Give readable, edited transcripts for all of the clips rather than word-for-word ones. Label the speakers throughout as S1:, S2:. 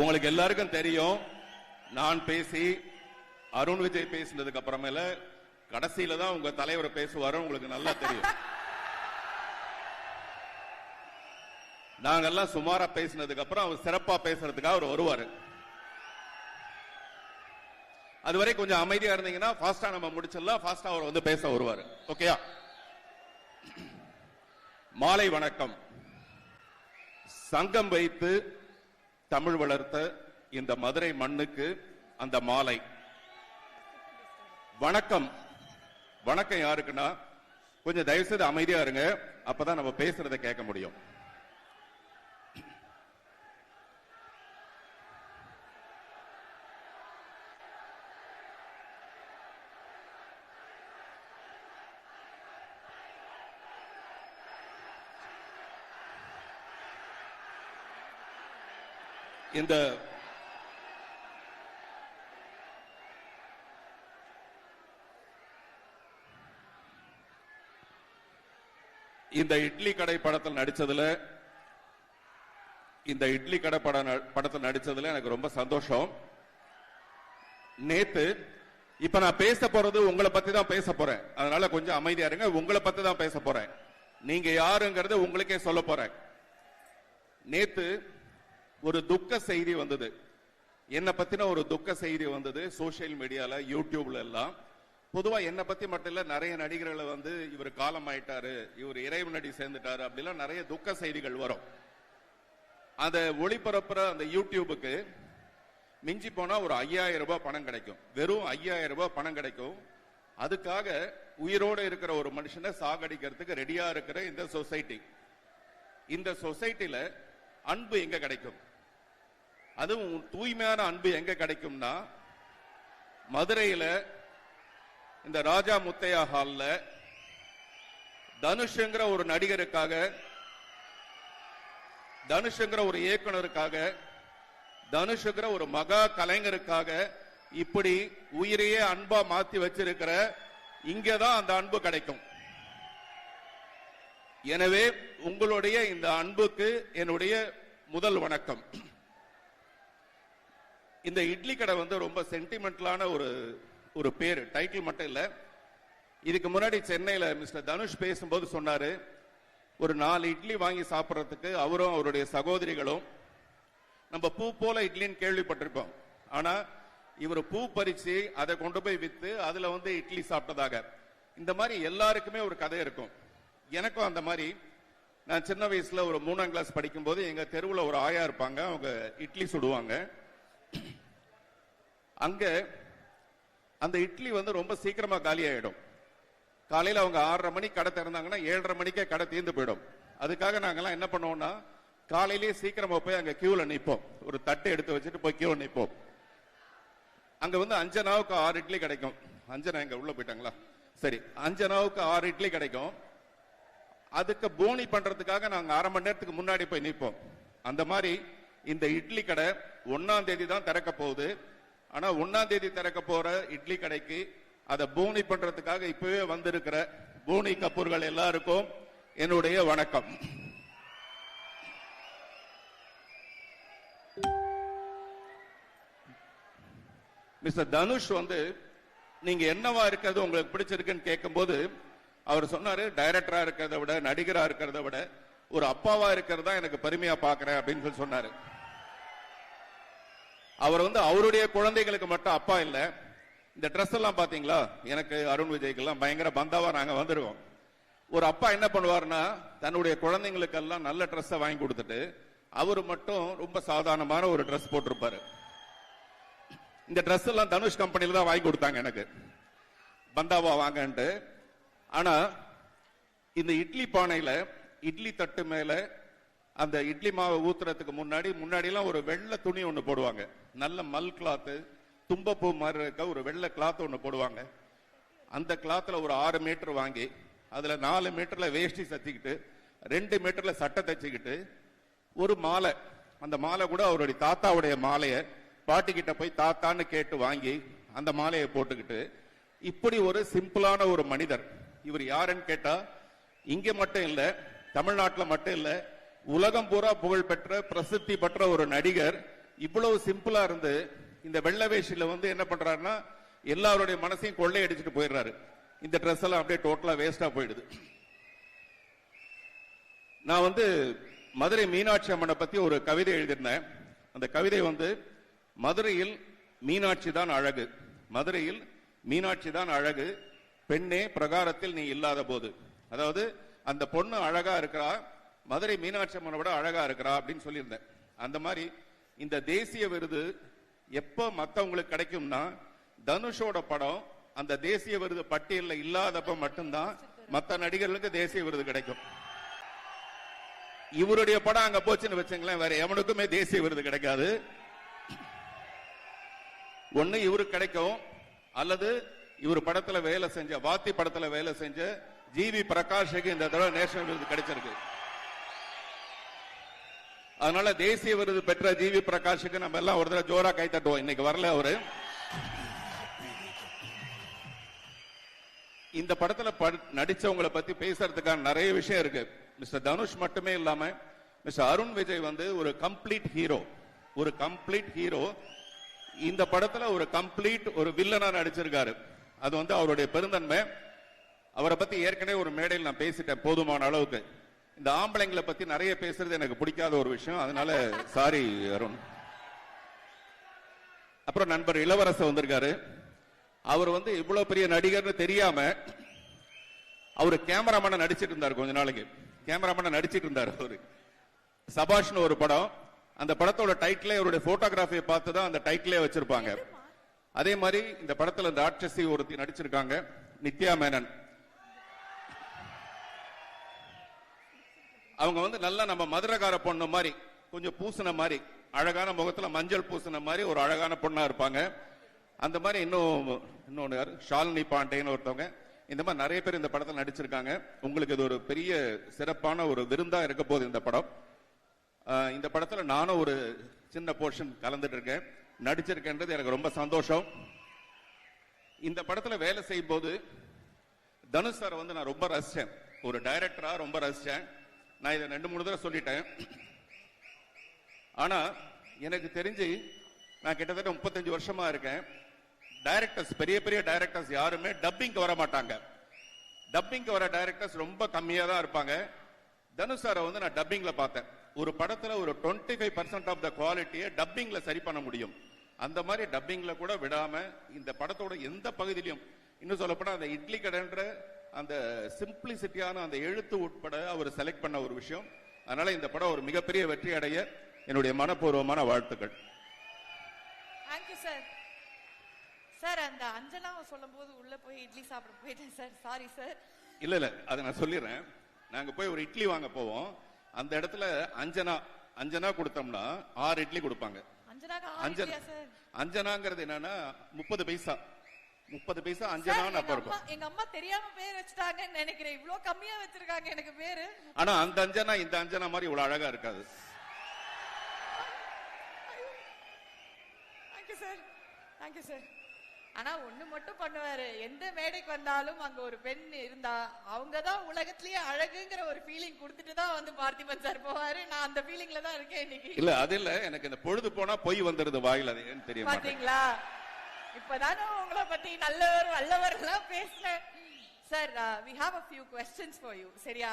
S1: உங்களுக்கு எல்லாருக்கும் தெரியும், நான் பேசி அருண் விஜய் பேசினதுக்கு அப்புறமேல கடைசியில தான் உங்க தலைவர் பேசுவாரு. உங்களுக்கு நல்லா தெரியும். நாங்கெல்லாம் சுமாரா பேசினதுக்கு அப்புறம் அவர் சிறப்பா பேசுறதுக்காக அவர் வருவாரு. அதுவரை கொஞ்சம் அமைதியா இருந்தீங்கன்னா ஃபாஸ்டா நம்ம முடிச்சிடலாம். ஃபாஸ்டா அவர் வந்து பேச வருவாரு. ஓகேயா? மாலை வணக்கம். சங்கம் வைத்து தமிழ் வளர்த்த இந்த மதுரை மண்ணுக்கு அந்த மாலை வணக்கம். வணக்கம் யாருக்குன்னா, கொஞ்சம் தயவு செய்து அமைதியா இருங்க, அப்பதான் நம்ம பேசுறதை கேட்க முடியும். இந்த இட்லி கடை படத்தில் நடிச்சதுல எனக்கு ரொம்ப சந்தோஷம். நேத்து இப்ப நான் பேச போறது உங்களை பத்தி தான் பேச போறேன். அதனால கொஞ்சம் அமைதியா இருங்க. உங்களை பத்தி தான் பேச போறேன். நீங்க யாருங்கிறத உங்களுக்கே சொல்ல போறேன். நேத்து ஒரு துக்க செய்தி வந்தது. என்ன பத்தின ஒரு துக்க செய்தி வந்தது சோசியல் மீடியால, யூடியூப்ல எல்லாம். பொதுவா என்ன பத்தி மட்டும் இல்ல, நிறைய நடிகர்களை வந்து இவர் காலம் ஆயிட்டாரு, இவர் இறைவன் நடி சேர்ந்துட்டாரு, அப்படிலாம் நிறைய துக்க செய்திகள் வரும். அந்த ஒளிபரப்புற அந்த யூடியூபுக்கு மிஞ்சி போனா ஒரு 5000 ரூபாய் பணம் கிடைக்கும். வெறும் 5000 ரூபாய் பணம் கிடைக்கும். அதுக்காக உயிரோடு இருக்கிற ஒரு மனுஷனை சாகடிக்கிறதுக்கு ரெடியா இருக்கிற இந்த சொசைட்டி. இந்த சொசைட்டில அன்பு எங்க கிடைக்கும்? அதுவும் தூய்மையான அன்பு எங்க கிடைக்கும்னா, மதுரையில இந்த ராஜா முத்தையா ஹால்ல தனுஷ்ங்கிற ஒரு நடிகருக்காக, தனுஷ்ங்கிற ஒரு இயக்குனருக்காக, தனுஷ்ங்கிற ஒரு மகா கலைஞருக்காக இப்படி உயிரையே அன்பா மாத்தி வச்சிருக்கிற இங்கதான் அந்த அன்பு கிடைக்கும். எனவே உங்களுடைய இந்த அன்புக்கு என்னுடைய முதல் வணக்கம். இந்த இட்லி கடை வந்து ரொம்ப சென்டிமெண்டலான ஒரு பேரு, டைட்டில் மட்டும் இல்ல. இதுக்கு முன்னாடி சென்னையில மிஸ்டர் தனுஷ் பேசும்போது சொன்னாரு, ஒரு 4 இட்லி வாங்கி சாப்பிட்றதுக்கு அவரும் அவருடைய சகோதரிகளும், நம்ம பூ போல இட்லின்னு கேள்விப்பட்டிருக்கோம், ஆனா இவர் பூ பறிச்சு அதை கொண்டு போய் வித்து அதுல வந்து இட்லி சாப்பிட்டதாக. இந்த மாதிரி எல்லாருக்குமே ஒரு கதை இருக்கும். எனக்கும் அந்த மாதிரி, நான் சின்ன வயசுல ஒரு 3ஆம் கிளாஸ் படிக்கும் போது எங்க தெருவில் ஒரு ஆயா இருப்பாங்க. அவங்க இட்லி சுடுவாங்க. அங்க அந்த இட்லி வந்து ரொம்ப சீக்கிரமா காலி ஆயிடும். காலையில அவங்க 6:30 மணிக்கு கடை திறந்தாங்கன்னா 7:30 மணிக்கே கடை தீர்ந்து போயிடும். அதுக்காக நாங்கெல்லாம் என்ன பண்ணுவோம்னா, காலையிலேயே சீக்கிரமா போய் அங்க கியூல நிற்போம். ஒரு தட்டை எடுத்து வச்சுட்டு போய் கியூல நிற்போம். அங்க வந்து 5 அணாவுக்கு 6 இட்லி கிடைக்கும். 5 அணா எங்க உள்ள போயிட்டாங்களா? சரி, 5 அணாவுக்கு 6 இட்லி கிடைக்கும். அதுக்கு போனி பண்றதுக்காக நாங்க 1/2 மணி நேரத்துக்கு முன்னாடி போய் நிற்போம். அந்த மாதிரி இந்த இட்லி கடை 1ஆம் தேதி தான் திறக்க போகுது. ஆனா 1ஆம் தேதி திறக்க போற இட்லி கடைக்கு அதை போனி பண்றதுக்காக இப்பவே வந்திருக்கிற போனி கப்பூர்கள் எல்லாருக்கும் என்னுடைய வணக்கம். மிஸ்டர் தனுஷ் வந்து நீங்க என்னவா இருக்கிறது உங்களுக்கு பிடிச்சிருக்குன்னு கேட்கும் போது அவர் சொன்னாரு, டைரக்டரா இருக்கிறத விட, நடிகரா இருக்கிறத விட ஒரு அப்பாவா இருக்கிறதா எனக்கு பெருமையா பாக்குறேன் அப்படின்னு சொல்லி சொன்னாரு. அவர் வந்து அவருடைய குழந்தைகளுக்கு மட்டும் அப்பா இல்ல. இந்த ட்ரெஸ் எல்லாம் பாத்தீங்களா, எனக்கு அருண் விஜய்க்கு எல்லாம் பயங்கர பந்தாவா நாங்க வந்துருவோம். ஒரு அப்பா என்ன பண்ணுவாருன்னா, தன்னுடைய குழந்தைங்களுக்கு எல்லாம் நல்ல ட்ரெஸ் வாங்கி கொடுத்துட்டு அவரு மட்டும் ரொம்ப சாதாரணமான ஒரு ட்ரெஸ் போட்டிருப்பாரு. இந்த ட்ரெஸ் எல்லாம் தனுஷ் கம்பெனில தான் வாங்கி கொடுத்தாங்க எனக்கு, பந்தாவா வாங்கன்ட்டு. ஆனா இந்த இட்லி பானையில, இட்லி தட்டு மேல அந்த இட்லி மாவை ஊத்துறதுக்கு முன்னாடி எல்லாம் ஒரு வெள்ளை துணி ஒண்ணு போடுவாங்க. நல்ல மல் கிளாத்து, தும்பப்பூ மாதிரி இருக்க ஒரு வெள்ளை கிளாத் ஒண்ணு போடுவாங்க. அந்த கிளாத்ல ஒரு 6 மீட்டர் வாங்கி அதுல 4 மீட்டர்ல வேஷ்டி சத்திக்கிட்டு 2 மீட்டர்ல சட்டை தச்சுக்கிட்டு ஒரு மாலை, அந்த மாலை கூட அவருடைய தாத்தாவுடைய மாலையை பாட்டிக்கிட்ட போய் தாத்தான்னு கேட்டு வாங்கி அந்த மாலையை போட்டுக்கிட்டு, இப்படி ஒரு சிம்பிளான ஒரு மனிதர். இவர் யாருன்னு கேட்டா, இங்க மட்டும் இல்ல, தமிழ்நாட்டில் மட்டும் இல்ல, உலகம் பூரா புகழ் பெற்ற பிரசித்தி பெற்ற ஒரு நடிகர். இவ்வளவு சிம்பிளா இருந்து இந்த வெள்ளை வேஷில வந்து என்ன பண்றாருன்னா எல்லாருடைய மனசையும் கொள்ளை அடிச்சுட்டு போயிடுறாரு. இந்த ட்ரெஸ் எல்லாம் அப்படியே டோட்டலா வேஸ்டா போயிடுது. நான் வந்து மதுரை மீனாட்சி அம்மனை பத்தி ஒரு கவிதை எழுதியிருந்தேன். அந்த கவிதை வந்து மதுரையில் மீனாட்சி தான் அழகு, மதுரையில் மீனாட்சி தான் அழகு, பெண்ணே பிரகாரத்தில் நீ இல்லாத போது. அதாவது அந்த பொண்ணு அழகா இருக்கிறா, மதுரை மீனாட்சி அம்மனை விட அழகா இருக்கிறா அப்படின்னு சொல்லியிருந்தேன். அந்த மாதிரி இந்த தேசிய விருது எப்ப மத்தவங்களுக்கு கிடைக்கும்னா தனுஷோட படம் அந்த தேசிய விருது பட்டியலில் இல்லாதப்ப மட்டும்தான் மற்ற நடிகர்களுக்கு தேசிய விருது கிடைக்கும். இவருடைய படம் அங்க போச்சுன்னு வச்சுங்களேன், வேற எவனுக்குமே தேசிய விருது கிடைக்காது. ஒண்ணு இவருக்கு கிடைக்கும், அல்லது இவர் படத்துல வேலை செஞ்ச வாத்தி படத்துல வேலை செஞ்ச ஜிவி பிரகாஷுக்கு இந்த தடவை நேஷனல் விருது கிடைச்சிருக்கு. அதனால தேசிய விருது பெற்ற ஜிவி பிரகாஷுக்கு நம்ம எல்லாம் ஒரு தடவை ஜோரா கை தட்டுவோம். இன்னைக்கு வரல அவரு. இந்த படத்துல நடிச்சவங்களை பத்தி பேசுறதுக்கான நிறைய விஷயம் இருக்கு. மிஸ்டர் தனுஷ் மட்டுமே இல்லாம மிஸ்டர் அருண் விஜய் வந்து ஒரு கம்ப்ளீட் ஹீரோ, ஒரு கம்ப்ளீட் ஹீரோ. இந்த படத்துல ஒரு கம்ப்ளீட் ஒரு வில்லனா நடிச்சிருக்காரு. அது வந்து அவருடைய பெருந்தன்மை. அவரை பத்தி ஏற்கனவே ஒரு மேடையில் நான் பேசிட்டேன் போதுமான அளவுக்கு. இந்த ஆம்பளைங்களை பத்தி நிறைய பேசுறது எனக்கு பிடிக்காத ஒரு விஷயம், அதனால சாரி அருண். அப்புறம் நண்பர் இளவரசர் வந்திருக்காரு. அவர் வந்து இவ்வளவு பெரிய நடிகர்னு தெரியாம அவரு கேமராமேன நடிச்சிட்டு இருந்தாரு. கொஞ்ச நாளைக்கு கேமராமேன நடிச்சிட்டு இருந்தாரு. அவரு சபாஷ்னு ஒரு படம், அந்த படத்தோட டைட்டிலே அவருடைய போட்டோகிராஃபியை பார்த்து தான் அந்த டைட்டிலே வச்சிருப்பாங்க. அதே மாதிரி இந்த படத்துல இந்த ஆக்ட்ரஸி ஒருத்தி நடிச்சிருக்காங்க, நித்யா மேனன். அவங்க வந்து நல்லா நம்ம மதுரகார பொண்ணு மாதிரி, கொஞ்சம் பூசின மாதிரி, அழகான முகத்துல மஞ்சள் பூசின மாதிரி ஒரு அழகான பொண்ணா இருப்பாங்க. அந்த மாதிரி இன்னொன்னு யாரு, ஷாலினி பாண்டேன்னு ஒருத்தவங்க. இந்த மாதிரி நிறைய பேர் இந்த படத்தில் நடிச்சிருக்காங்க. உங்களுக்கு இது ஒரு பெரிய சிறப்பான ஒரு விருந்தா இருக்க போகுது இந்த படம். இந்த படத்துல நானும் ஒரு சின்ன போர்ஷன் கலந்துட்டு இருக்கேன், நடிச்சிருக்கேன்றது எனக்கு ரொம்ப சந்தோஷம். இந்த படத்துல வேலை செய்யும் போது தனுஷ் சார் வந்து நான் ரொம்ப ரசிச்சேன், ஒரு டைரக்டரா ரொம்ப ரசிச்சேன். நான் இதை 2-3 தடவை சொல்லிட்டேன். ஆனா எனக்கு தெரிஞ்சு நான் கிட்டத்தட்ட 35 வருஷமா இருக்கேன். டைரக்டர்ஸ், பெரிய பெரிய டைரக்டர்ஸ் யாருமே டப்பிங்க்கு வர மாட்டாங்க. டப்பிங்க்கு வர டைரக்டர்ஸ் ரொம்ப கம்மியா தான் இருப்பாங்க. தனுஷ் சாரை வந்து நான் டப்பிங்ல பார்த்தேன். ஒரு படத்துல ஒரு 25% ஆஃப் த குவாலிட்டியை டப்பிங்ல சரி பண்ண முடியும். அந்த மாதிரி டப்பிங்ல கூட விடாம இந்த படத்தோட எந்த பகுதியிலும், இன்னும் சொல்லப்போனா அந்த இட்லி கடைன்ற அந்த சிம்பிளிசிட்டியான அந்த எழுத்து உட்பட அவர் செலக்ட் பண்ண ஒரு விஷயம். அதனால இந்த படம் ஒரு மிகப்பெரிய வெற்றி அடைய என்னுடைய மனப்பூர்வமான வாழ்த்துக்கள்.
S2: Thank you sir. சார் அந்த அஞ்சனா சொல்லும் போது உள்ள போய் இட்லி சாப்பிட போயிட்டேன் சார், சாரி சார்.
S1: இல்ல அதை நான் சொல்லிடுறேன். நாங்க போய் ஒரு இட்லி வாங்க போவோம், அந்த இடத்துல அஞ்சனா கொடுத்தோம்னா 6 இட்லி கொடுப்பாங்க. அஞ்சனாங்கிறது என்னன்னா 30 பைசா அஞ்சனா அப்ப இருக்கும்.
S2: எங்க அம்மா தெரியாம பேர் வச்சுட்டாங்கன்னு நினைக்கிறேன், இவ்வளவு கம்மியா வச்சிருக்காங்க எனக்கு பேரு.
S1: ஆனா அந்த அஞ்சனா இந்த அஞ்சனா மாதிரி இவ்வளவு அழகா இருக்காது.
S2: Thank you sir. ஆனா ஒண்ணு மட்டும் பண்ணுவாரு, எந்த மேடைக்கு வந்தாலும் அங்க ஒரு பெண் இருந்தா அவங்கதான் உலகத்திலேயே அழகுங்கிற ஒரு ஃபீலிங் கொடுத்துட்டு தான் வந்து பார்த்திபன் சார் போவாரு. நான் அந்த ஃபீலிங்ல தான் இருக்கேன் இன்னைக்கு.
S1: இல்ல அது இல்ல, எனக்கு இந்த பொழுது போனா பொய் வந்துருது வாயில, அது ஏன்னு தெரியும்.
S2: பாத்தீங்களா, இப்பதானே உங்களை பத்தி நல்லவர் வல்லவர் எல்லாம் பேசுறேன். Sir, we have a few questions for you. சரியா?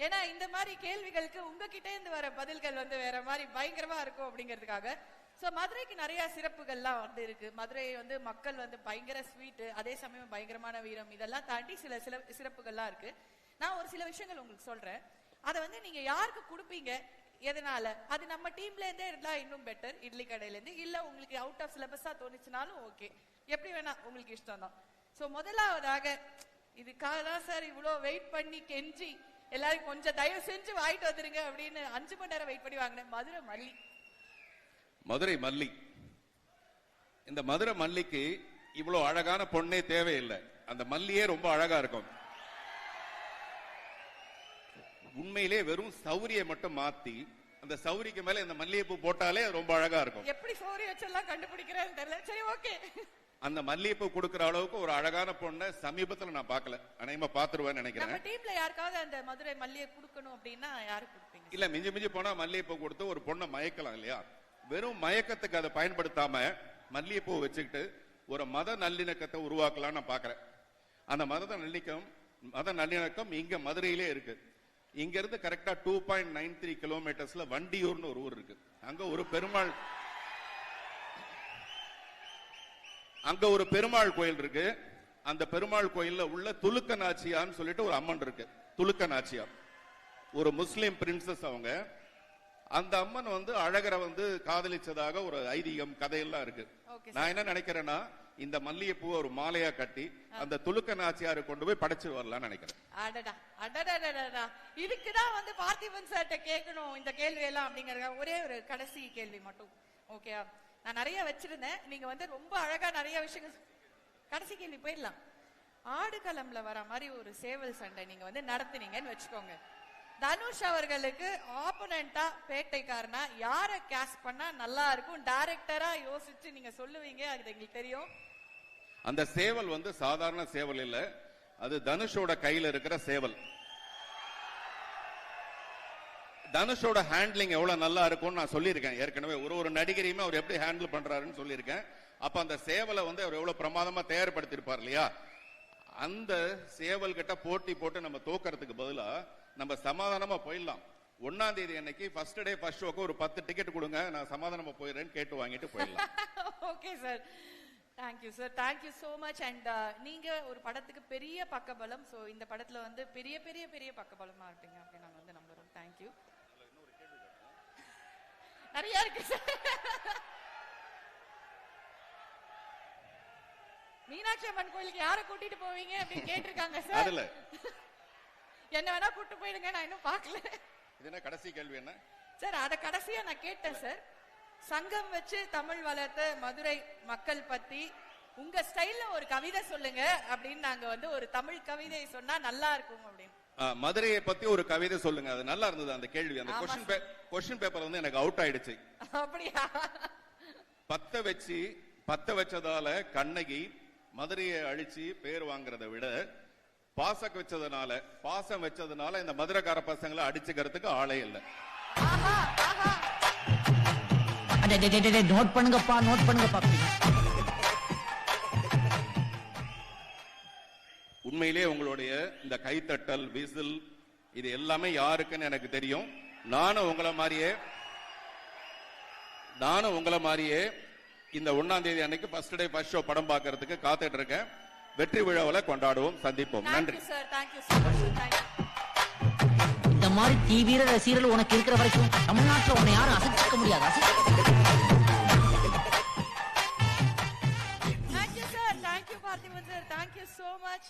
S2: ஏன்னா இந்த மாதிரி கேள்விகளுக்கு உங்ககிட்ட இருந்து வர பதில்கள் வந்து வேற மாதிரி பயங்கரமா இருக்கும் அப்படிங்கிறதுக்காக. சோ மதுரைக்கு நிறைய சிறப்புகள்லாம் வந்து இருக்கு. மதுரை வந்து மக்கள் வந்து பயங்கர ஸ்வீட், அதே சமயம் பயங்கரமான வீரம், இதெல்லாம் தாண்டி சில சிறப்புகள்லாம் இருக்கு. நான் ஒரு சில விஷயங்கள் உங்களுக்கு சொல்றேன், அதை வந்து நீங்க யாருக்கு கொடுப்பீங்க, எதனால, அது நம்ம டீம்ல இருந்தே இருந்தா இன்னும் பெட்டர், இட்லி கடையில இருந்து, இல்ல உங்களுக்கு அவுட் ஆஃப் சிலபஸா தோணுச்சுனாலும் ஓகே, எப்படி வேணா உங்களுக்கு இஷ்டம் தான். சோ முதலாவதாக இதுக்காக தான் சார் இவ்வளவு வெயிட் பண்ணி கெஞ்சி எல்லாரும் கொஞ்சம் தயவு செஞ்சு வாங்கிட்டு வந்துருங்க அப்படின்னு 5 மணி நேரம் வெயிட் பண்ணி வாங்கினேன்.
S1: மதுரை மல்லி. இந்த மதுரை மல்லிக்கு இவ்வளவு அழகான பொண்ணே தேவையில்லை, அந்த மல்லியே ரொம்ப அழகா இருக்கும். உண்மையிலே வெறும் சௌரியை மட்டும் மாத்தி அந்த சௌரிக்கு மேல இந்த மல்லிகைப்பூ போட்டாலே ரொம்ப அழகா இருக்கும்.
S2: எப்படி சௌரி வச்செல்லாம் கண்டுபிடிக்கிறேன்னு தெரியல. சரி, ஓகே.
S1: அந்த மல்லிகைப்பூ கொடுக்கிற அளவுக்கு ஒரு அழகான பொண்ணை சமீபத்துல நான் பார்க்கல, அநேகமா பாத்துருவேன்னு நினைக்கிறேன்.
S2: நம்ம டீம்ல யாருக்காவது அந்த மதுரை மல்லிகை கொடுக்கணும் அப்படின்னா யாரு கொடுப்பீங்க?
S1: இல்ல மிஞ்சி மிஞ்சி போனா மல்லிகைப்பூ கொடுத்து ஒரு பொண்ணை மயக்கலாம் இல்லையா, வெறும் மயக்கத்துக்கு அதை பயன்படுத்தாம மல்லிகைப்பூ வச்சுக்கிட்டு ஒரு மத நல்லிணக்கத்தை உருவாக்கலாம்னு நான் பாக்குறேன். அந்த மத நல்லிணக்கம் இங்க மதுரையிலே இருக்கு. இங்க இருந்து கரெக்டா 2.93 கிலோமீட்டர்ஸ்ல வண்டியூர்னு ஒரு ஊர் இருக்கு. அங்க ஒரு பெருமாள் கோயில் இருக்கு. அந்த பெருமாள் கோயில்ல உள்ள துலுக்க நாச்சியான்னு சொல்லிட்டு ஒரு அம்மன் இருக்கு. துலுக்க நாச்சியா ஒரு முஸ்லிம் பிரின்சஸ். அவங்க அந்த அம்மன் அழகரை காதலிச்சதாக ஒரு ஐதீகம் கதையெல்லாம் இருக்கு. நான் என்ன நினைக்கிறேன்னா இந்த மல்லிகைப்பூ ஒரு மாலையா கட்டி அந்த துலுக்க நாச்சியாரு கொண்டு போய் படைச்சு வரலாம்னு நினைக்கிறேன்.
S2: இதுக்குதான் பார்த்திபன் சார்ட்ட கேட்கணும் இந்த கேள்வி எல்லாம் அப்படிங்கறத. ஒரே ஒரு கடைசி கேள்வி மட்டும். ஓகே, நான் நிறைய வச்சிருந்தேன். நீங்க ரொம்ப அழகா நிறைய விஷயங்கள். கடைசி கேள்வி போயிடலாம். ஆடுகளம்ல வர மாதிரி ஒரு சேவல் சண்டை நீங்க நடத்துனீங்கன்னு வச்சுக்கோங்க. தனுஷ் அவர்களுக்கு ஆப்போனண்டா பேட்டைக்காரனா யார கேஸ்ட் பண்ணா நல்லா இருக்கும் டைரக்டரா யோசிச்சு நீங்க சொல்லுவீங்க? அது எங்களுக்கு தெரியும்.
S1: அந்த சேவல் சாதாரண சேவல் இல்ல, அது தனுஷோட கையில இருக்கிற சேவல். தனுஷோட ஹேண்ட்லிங் எவ்வளவு நல்லா இருக்கும்னு நான் சொல்லியிருக்கேன் ஏற்கனவே. ஒரு நடிகரையுமே அவர் எப்படி ஹேண்டில் பண்றாருன்னு சொல்லியிருக்கேன். அப்ப அந்த சேவலை அவர் எவ்வளவு பிரமாதமா தயார்படுத்திருப்பார் இல்லையா? அந்த சேவல் கிட்ட போட்டி போட்டு நம்ம தோக்கறதுக்கு பதிலா நம்ம சமாதானமா போயிடலாம். 1ஆம் தேதி அன்னைக்கு ஃபர்ஸ்ட் டே ஃபர்ஸ்ட் ஷோக்கு ஒரு 10 டிக்கெட் கொடுங்க, நான் சமாதானமா போயிடுறேன்னு கேட்டு வாங்கிட்டு போயிடலாம்.
S2: Okay sir, thank you sir, thank you so much. And நீங்க ஒரு படத்துக்கு பெரிய பக்கபலம். சோ இந்த படத்துல பெரிய பெரிய பெரிய பக்கபலமா இருப்பீங்க அப்படின்னு நாங்க நம்புறோம். தேங்க்யூ. நிறைய இருக்கு சார். மீனாட்சி அம்மன் கோயிலுக்கு யாரை கூட்டிட்டு போவீங்க அப்படின்னு கேட்டிருக்காங்க சார். என்ன வேணா கூட்டு போயிடுங்க, நான் இன்னும் பார்க்கல.
S1: இது என்ன கடைசி கேள்வி என்ன
S2: சார்? அத கடைசியா நான் கேட்டேன் சார். சங்கம் வச்சு தமிழ் வளர்த்த மதுரை மக்கள் பத்தி உங்க ஸ்டைல்ல ஒரு கவிதை சொல்லுங்க அப்படின்னு நாங்க ஒரு தமிழ் கவிதை சொன்னா நல்லா இருக்கும் அப்படின்னு.
S1: மதுரையை பத்தி ஒரு கவிதை சொல்லுங்க. அது நல்லா இருந்தது அந்த கேள்வி. அந்த கொஸ்டின் பேப்பர் எனக்கு அவுட் ஆயிடுச்சு.
S2: அப்படியா?
S1: பத்த வச்சதால கண்ணகி மதுரையை அழிச்சு பேர் வாங்குறதை விட பாசம் வச்சதுனால இந்த மதுரைக்கார பசங்களை அடிச்சுக்கிறதுக்கு ஆளே இல்லை.
S3: நோட் பண்ணுங்கப்பா, நோட் பண்ணுங்கப்பா.
S1: உண்மையிலே உங்களுடைய இந்த கைத்தட்டல், விசில், இது எல்லாமே யாருக்குன்னு எனக்கு தெரியும். நானும் உங்களை மாதிரியே இந்த 1ஆம் தேதி அன்னைக்கு ஃபர்ஸ்ட் டே ஃபர்ஸ்ட் ஷோ படம் பார்க்கிறதுக்கு காத்துட்டு இருக்கேன். வெற்றி விழாவில கொண்டாடுவோம், சந்திப்போம். நன்றி
S2: சார், தேங்க்யூ so much.
S3: இந்த மாதிரி தீவிர ரசிகர்கள் உனக்கு இருக்கிற வரைக்கும் தமிழ்நாட்டில் உன்னை யாரும் அசைக்க முடியாது.
S2: Thank you sir, thank you Parthiban sir, thank you so much.